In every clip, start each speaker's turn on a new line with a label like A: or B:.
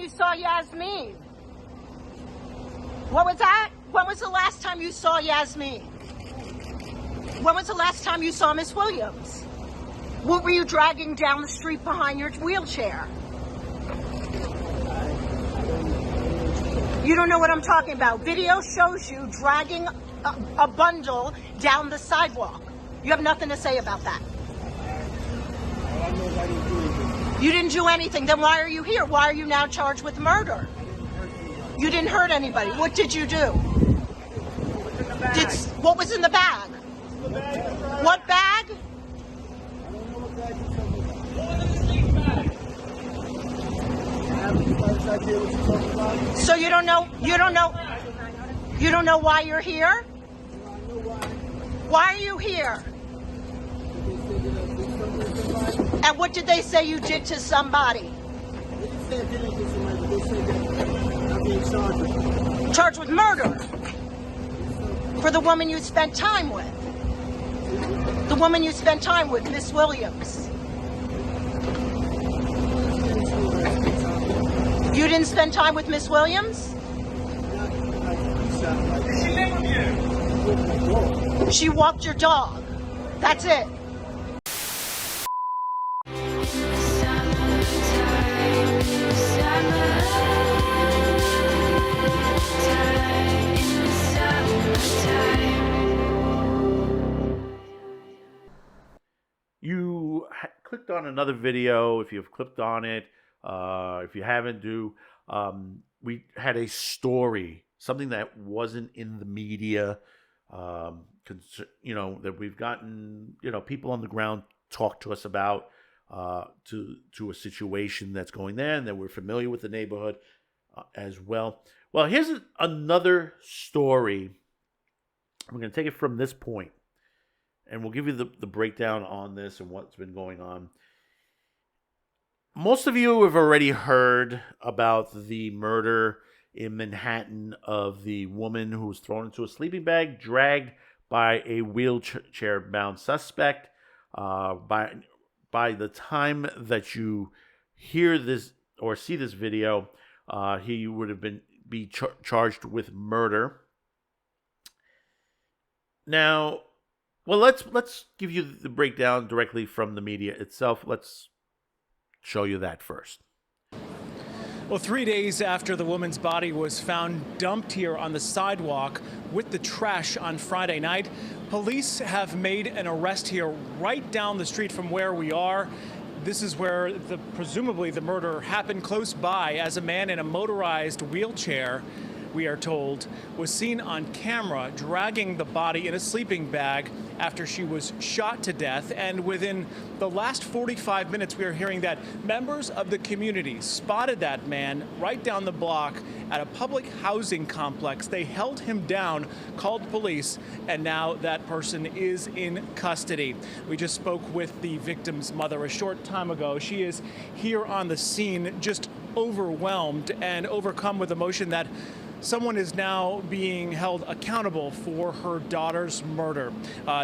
A: you saw Yazmeen? What was that? When was the last time you saw Yazmeen? When was the last time you saw Miss Williams? What were you dragging down the street behind your wheelchair? You don't know what I'm talking about. Video shows you dragging a bundle down the sidewalk. You have nothing to say about that. You didn't do anything. Then why are you here? Why are you now charged with murder? You didn't hurt anybody. What did you do? What was in the bag? What bag? So you don't know why you're here? Why are you here? And what did they say you did to somebody? Charged with murder. For the woman you spent time with. The woman you spent time with, Miss Williams. You didn't spend time with Miss Williams?
B: Did she live with you?
A: She walked your dog. That's it.
C: You clicked on another video. If you've clicked on it, if you haven't, we had a story, something that wasn't in the media, that we've gotten, people on the ground talk to us about, to a situation that's going there, and that we're familiar with the neighborhood as well. Well, here's another story. We're going to take it from this point, and we'll give you the breakdown on this and what's been going on. Most of you have already heard about the murder in Manhattan of the woman who was thrown into a sleeping bag, dragged by a wheelchair-bound suspect. By the time that you hear this or see this video, he would have be charged with murder. Now, well, let's give you the breakdown directly from the media itself. Let's show you that first.
D: Well, 3 days after the woman's body was found dumped here on the sidewalk with the trash on Friday night, police have made an arrest here right down the street from where we are. This is where presumably the murder happened, close by, as a man in a motorized wheelchair, we are told, was seen on camera dragging the body in a sleeping bag after she was shot to death. And within the last 45 minutes, we are hearing that members of the community spotted that man right down the block at a public housing complex. They held him down, called police, and now that person is in custody. We just spoke with the victim's mother a short time ago. She is here on the scene, just overwhelmed and overcome with emotion that someone is now being held accountable for her daughter's murder.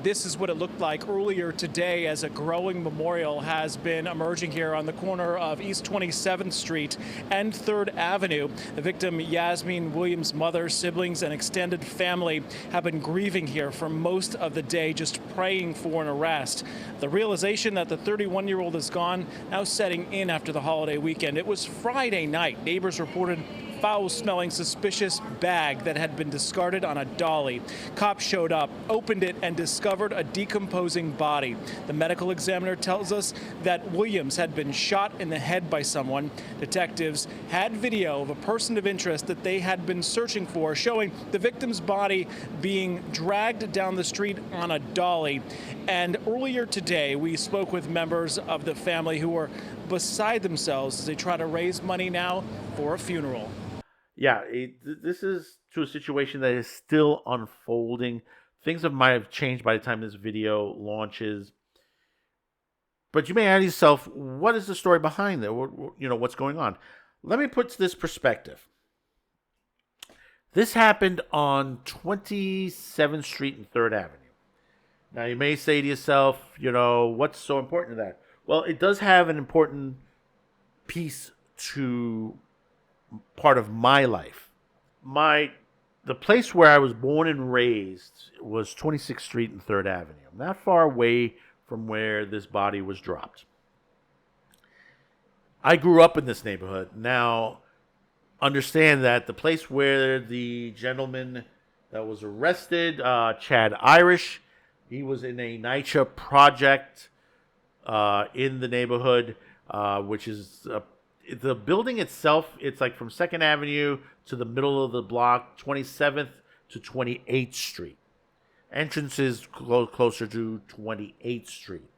D: This is what it looked like earlier today as a growing memorial has been emerging here on the corner of East 27th Street and 3rd Avenue. The victim, Yazmeen Williams' mother, siblings, and extended family have been grieving here for most of the day, just praying for an arrest. The realization that the 31-year-old is gone now setting in after the holiday weekend. It was Friday night. Neighbors reported foul-smelling, suspicious bag that had been discarded on a dolly. Cops showed up, opened it, and discovered a decomposing body. The medical examiner tells us that Williams had been shot in the head by someone. Detectives had video of a person of interest that they had been searching for, showing the victim's body being dragged down the street on a dolly. And earlier today, we spoke with members of the family who were beside themselves as they try to raise money now for a funeral.
C: Yeah, this is to a situation that is still unfolding. Things might have changed by the time this video launches. But you may ask yourself, what is the story behind it? What's going on? Let me put this perspective. This happened on 27th Street and 3rd Avenue. Now, you may say to yourself, what's so important to that? Well, it does have an important piece to part of my life. The place where I was born and raised was 26th Street and 3rd Avenue. Not far away from where this body was dropped. I grew up in this neighborhood. Now, understand that the place where the gentleman that was arrested, Chad Irish, he was in a NYCHA project in the neighborhood, which is the building itself. It's like from 2nd Avenue to the middle of the block, 27th to 28th Street. Entrance is closer to 28th Street.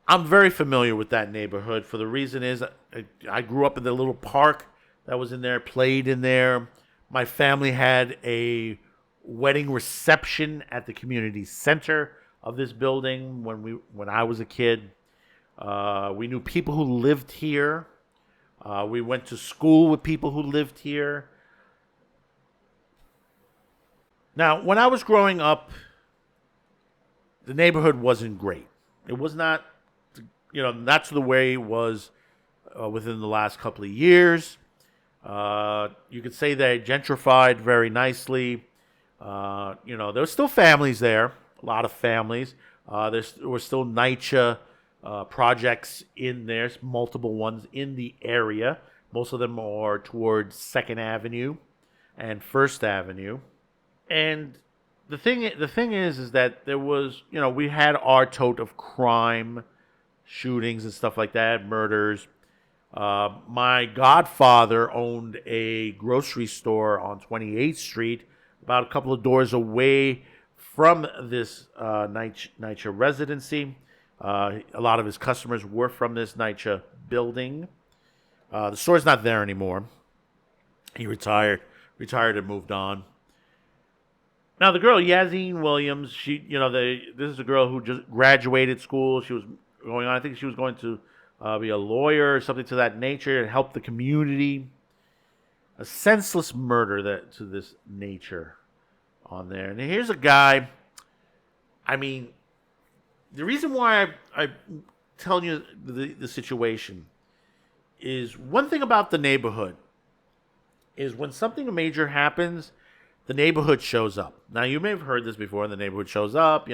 C: I'm very familiar with that neighborhood for the reason is I grew up in the little park that was in there, played in there. My family had a wedding reception at the community center of this building when I was a kid. We knew people who lived here. We went to school with people who lived here. Now, when I was growing up, the neighborhood wasn't great. It was not, not to the way it was within the last couple of years. You could say they gentrified very nicely. There were still families there, a lot of families. There were still NYCHA projects in there, multiple ones in the area. Most of them are towards 2nd Avenue and 1st Avenue. And the thing is that there was, we had our tote of crime, shootings and stuff like that, murders. My godfather owned a grocery store on 28th Street, about a couple of doors away from this NYCHA residency. A lot of his customers were from this NYCHA building. The store's not there anymore. He retired and moved on. Now, the girl, Yazmeen Williams, this is a girl who just graduated school. She was going on, I think she was going to be a lawyer or something to that nature and help the community. A senseless murder to this nature on there. And here's a guy, the reason why I'm telling you the situation is one thing about the neighborhood is when something major happens, the neighborhood shows up. Now, you may have heard this before. The neighborhood shows up.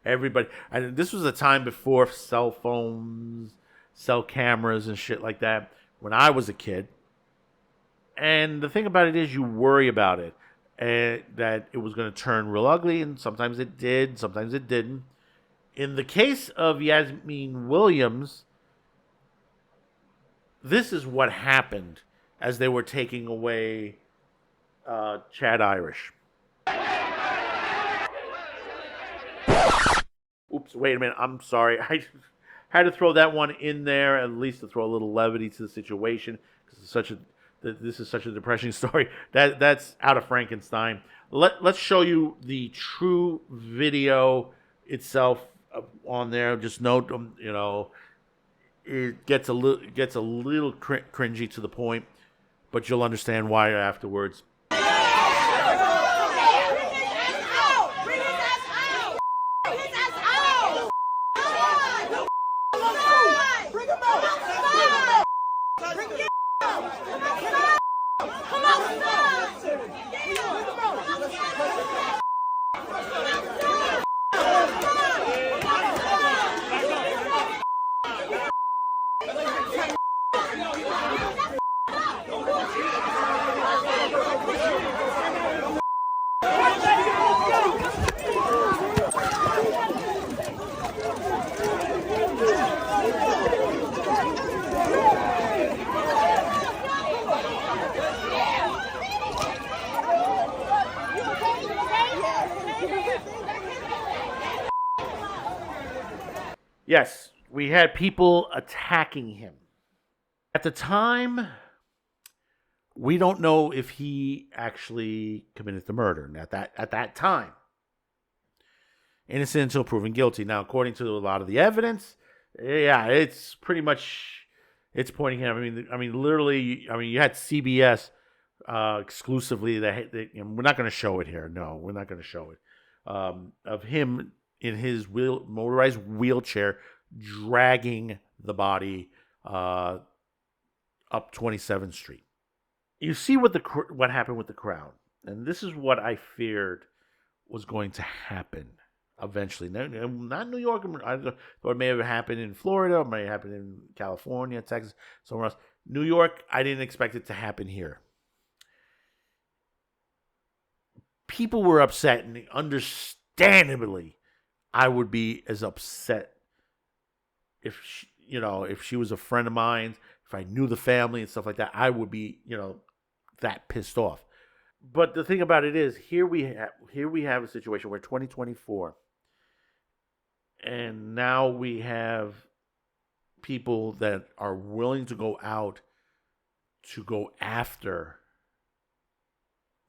C: Everybody. And this was a time before cell phones, cell cameras, and shit like that. When I was a kid, and the thing about it is, you worry about it, and that it was going to turn real ugly, and sometimes it did, sometimes it didn't. In the case of Yazmeen Williams, this is what happened as they were taking away Chad Irish. Oops, wait a minute. I'm sorry. I had to throw that one in there, at least to throw a little levity to the situation, because this is such a depressing story. That's out of Frankenstein. Let's show you the true video itself on there. Just note, it gets a little cringy to the point, but you'll understand why afterwards. Yes, we had people attacking him. At the time, we don't know if he actually committed the murder at that time. Innocent until proven guilty. Now, according to a lot of the evidence, yeah, it's pretty much, it's pointing him. Literally, you had CBS exclusively. We're not going to show it here. No, we're not going to show it. Of him in his motorized wheelchair dragging the body up 27th Street. you see what happened with the crowd, and this is what I feared was going to happen eventually. Not New York. I thought it may have happened in Florida, it may have happened in California, Texas, somewhere else. New York, I didn't expect it to happen here. People were upset, and understandably, I would be as upset if she was a friend of mine, if I knew the family and stuff like that. I would be, that pissed off. But the thing about it is, here we have a situation where 2024, and now we have people that are willing to go out to go after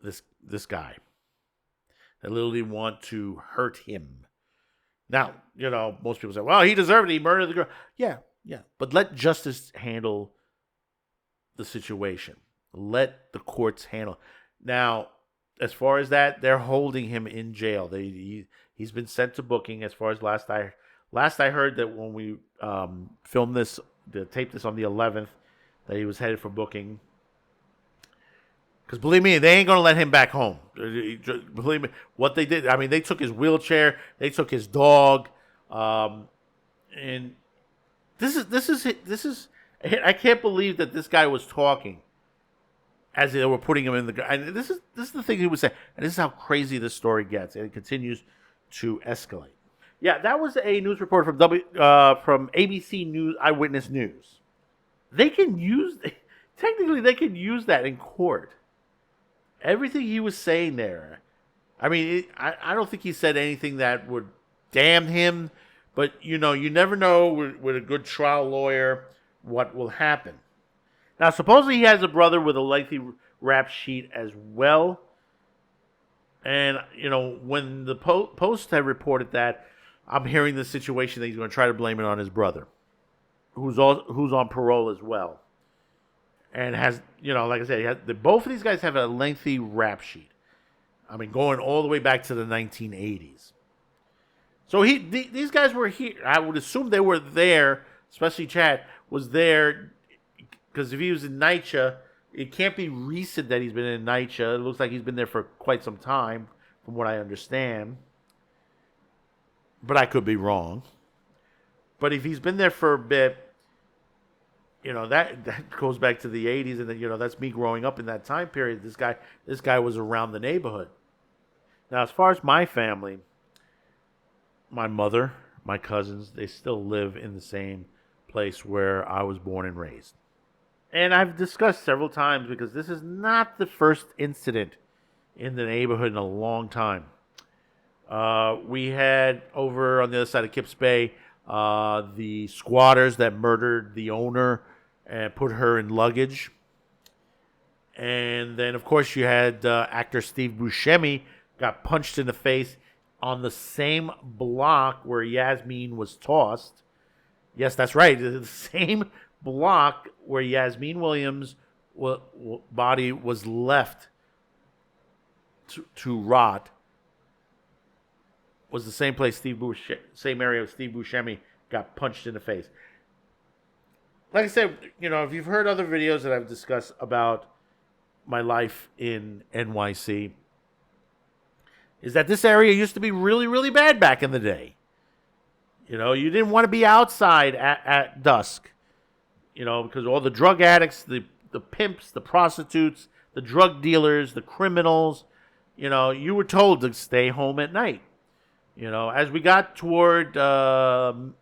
C: this guy. They literally want to hurt him. Now, most people say, well, he deserved it. He murdered the girl. Yeah. But let justice handle the situation. Let the courts handle. Now, as far as that, they're holding him in jail. He's been sent to booking. As far as last I heard, that when we filmed this, taped this on the 11th, that he was headed for booking. Because believe me, they ain't going to let him back home. Believe me, what they did, I mean, they took his wheelchair, they took his dog, and this is, I can't believe that this guy was talking as they were putting him in the, and this is the thing he was saying, and this is how crazy this story gets, and it continues to escalate. Yeah, that was a news report from ABC News Eyewitness News. They can use that in court. Everything he was saying there, I mean, I don't think he said anything that would damn him, but you never know with a good trial lawyer what will happen. Now, supposedly he has a brother with a lengthy rap sheet as well, and when the Post had reported that, I'm hearing the situation that he's going to try to blame it on his brother, who's on parole as well. And has, like I said, both of these guys have a lengthy rap sheet. I mean, going all the way back to the 1980s. So these guys were here. I would assume they were there, especially Chad, was there, because if he was in NYCHA, it can't be recent that he's been in NYCHA. It looks like he's been there for quite some time, from what I understand. But I could be wrong. But if he's been there for a bit, that goes back to the 80s, and then, that's me growing up in that time period. This guy was around the neighborhood. Now, as far as my family, my mother, my cousins, they still live in the same place where I was born and raised. And I've discussed several times, because this is not the first incident in the neighborhood in a long time. We had over on the other side of Kips Bay, the squatters that murdered the owner and put her in luggage. And then, of course, you had actor Steve Buscemi got punched in the face on the same block where Yazmeen was tossed. Yes, that's right. The same block where Yazmeen Williams' body was left to rot was the same place same area Steve Buscemi got punched in the face. Like I said, if you've heard other videos that I've discussed about my life in NYC, is that this area used to be really, really bad back in the day. You didn't want to be outside at dusk, because all the drug addicts, the pimps, the prostitutes, the drug dealers, the criminals, you were told to stay home at night. As we got toward the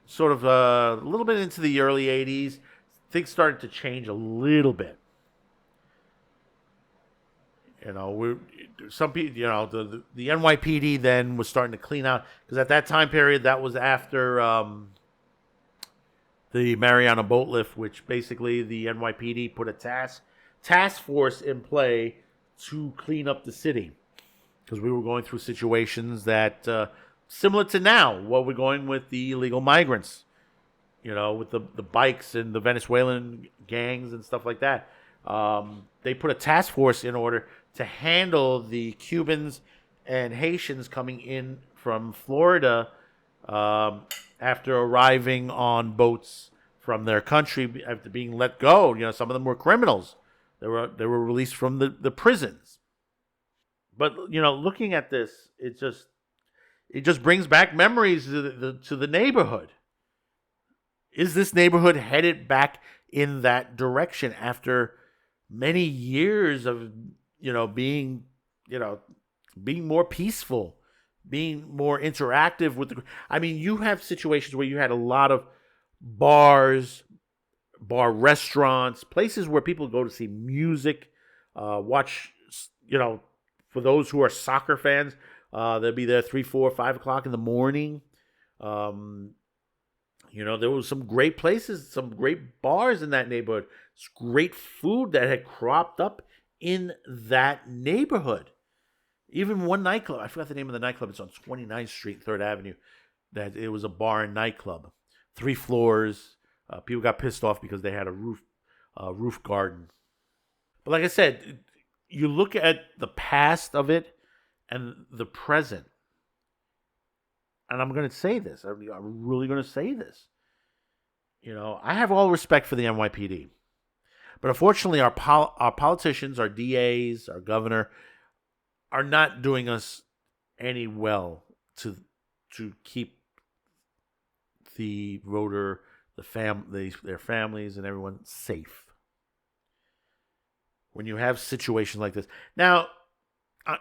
C: sort of a little bit into the early 80s, things started to change a little bit. Some people, the NYPD then was starting to clean out, because at that time period, that was after the Mariana boat lift, which basically the NYPD put a task force in play to clean up the city, because we were going through situations that similar to now, what we're going with the illegal migrants, with the bikes and the Venezuelan gangs and stuff like that. They put a task force in order to handle the Cubans and Haitians coming in from Florida after arriving on boats from their country after being let go. Some of them were criminals. They were released from the prisons. But looking at this, it just brings back memories to the neighborhood. Is this neighborhood headed back in that direction after many years of being more peaceful, being more interactive with you have situations where you had a lot of bars, bar restaurants, places where people go to see music, watch, for those who are soccer fans, they'll be there 3, 4, 5 o'clock in the morning. There was some great places, some great bars in that neighborhood. It's great food that had cropped up in that neighborhood. Even one nightclub, I forgot the name of the nightclub. It's on 29th Street, 3rd Avenue. That it was a bar and nightclub, 3 floors. People got pissed off because they had a roof garden. But like I said, you look at the past of it and the present. And I'm going to say this. I'm really going to say this. I have all respect for the NYPD. But unfortunately, our politicians, our DAs, our governor, are not doing us any well to keep the voter, their families, and everyone safe. When you have situations like this. Now,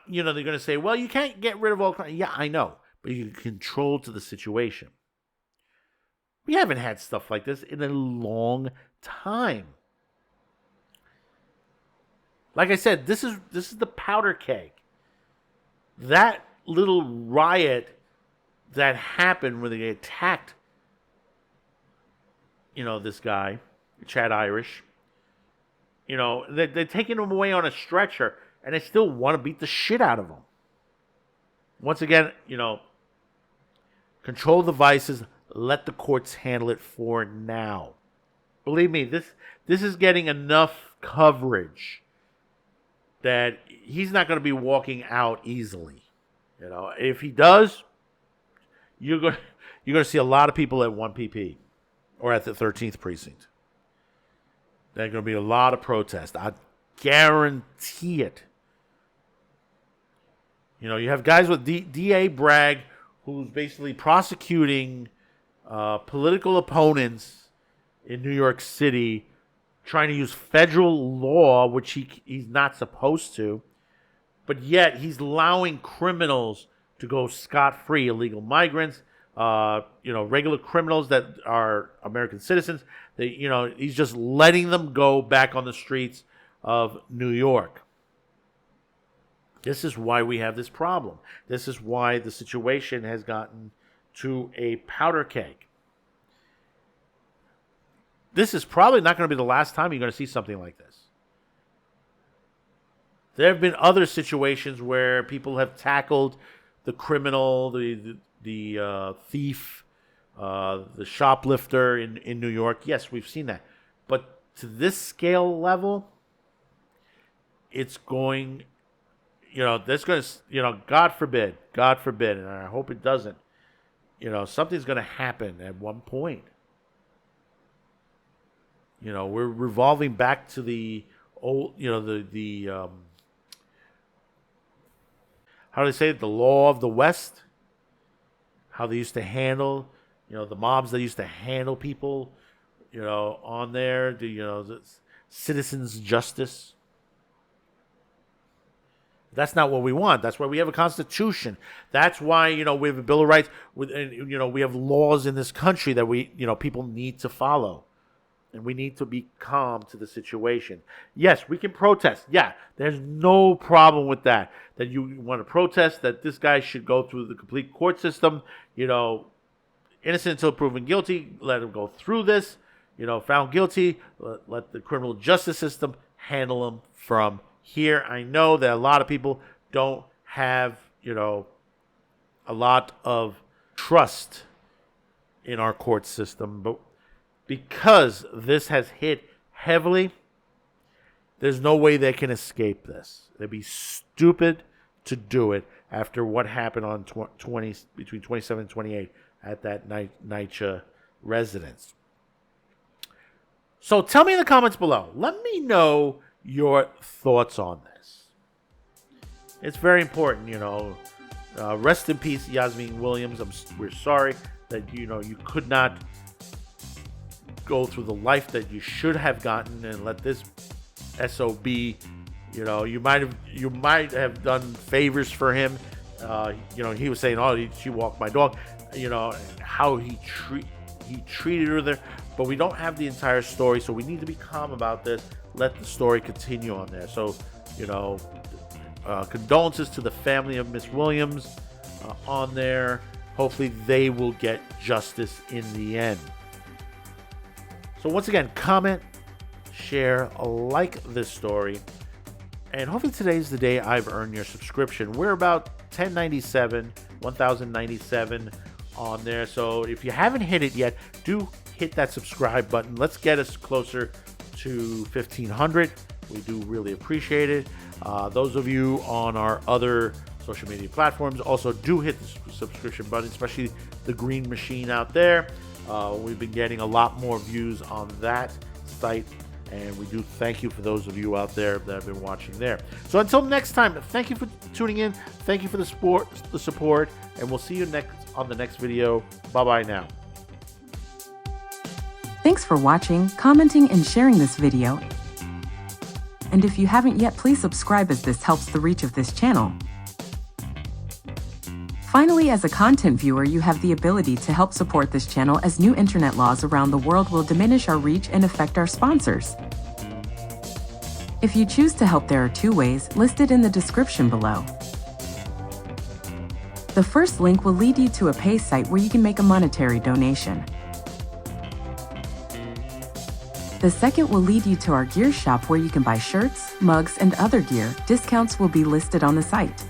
C: they're going to say, well, you can't get rid of all crime. Yeah, I know. But you can control to the situation. We haven't had stuff like this in a long time. Like I said, this is the powder keg. That little riot that happened when they attacked, this guy, Chad Irish. They're taking him away on a stretcher, and they still want to beat the shit out of him. Once again, control the vices. Let the courts handle it for now. Believe me, this is getting enough coverage that he's not going to be walking out easily. If he does, you're going to see a lot of people at 1PP or at the 13th precinct. There's going to be a lot of protest. I guarantee it. You have guys with DA Bragg, who's basically prosecuting political opponents in New York City, trying to use federal law, which he's not supposed to, but yet he's allowing criminals to go scot-free, illegal migrants, regular criminals that are American citizens. He's just letting them go back on the streets of New York. This is why we have this problem. This is why the situation has gotten to a powder keg. This is probably not going to be the last time you're going to see something like this. There have been other situations where people have tackled the criminal, the thief, the shoplifter in New York. Yes, we've seen that. But to this scale level, it's going, that's going to, God forbid, and I hope it doesn't, something's going to happen at one point. We're revolving back to the old, how do they say it? The law of the West. How they used to handle, the mobs that used to handle people, on there. The citizens' justice. That's not what we want. That's why we have a constitution. That's why, we have a Bill of Rights. We have laws in this country that people need to follow. And we need to be calm to the situation. Yes, we can protest. Yeah, there's no problem with that. That you want to protest that this guy should go through the complete court system. Innocent until proven guilty. Let him go through this. Found guilty. Let the criminal justice system handle him from here. I know that a lot of people don't have, a lot of trust in our court system, but because this has hit heavily, there's no way they can escape this. They'd be stupid to do it after what happened on between 27 and 28 at that NYCHA residence. So tell me in the comments below. Let me know your thoughts on this. It's very important, you know. Rest in peace, Yazmeen Williams. We're sorry that, you know, you could not go through the life that you should have gotten and let this SOB, you know, you might have done favors for him. You know, he was saying, oh, she walked my dog, you know, and how he treated her there. But we don't have the entire story, so we need to be calm about this. Let the story continue on there. So, you know, condolences to the family of Miss Williams on there. Hopefully they will get justice in the end. So once again, comment, share, like this story, and hopefully today's the day I've earned your subscription. We're about 1097 on there. So if you haven't hit it yet, do hit that subscribe button. Let's get us closer to 1,500. We do really appreciate it. Those of you on our other social media platforms also do hit the subscription button, especially the green machine out there. We've been getting a lot more views on that site, and we do thank you for those of you out there that have been watching there. So until next time, thank you for tuning in. Thank you for the support, and we'll see you on the next video. Bye-bye now.
E: Thanks for watching, commenting, and sharing this video. And if you haven't yet, please subscribe as this helps the reach of this channel. Finally, as a content viewer, you have the ability to help support this channel as new internet laws around the world will diminish our reach and affect our sponsors. If you choose to help, there are two ways listed in the description below. The first link will lead you to a pay site where you can make a monetary donation. The second will lead you to our gear shop where you can buy shirts, mugs, and other gear. Discounts will be listed on the site.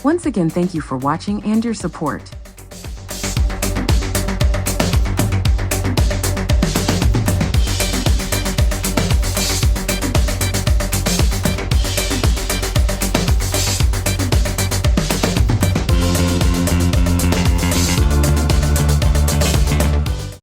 E: Once again, thank you for watching and your support.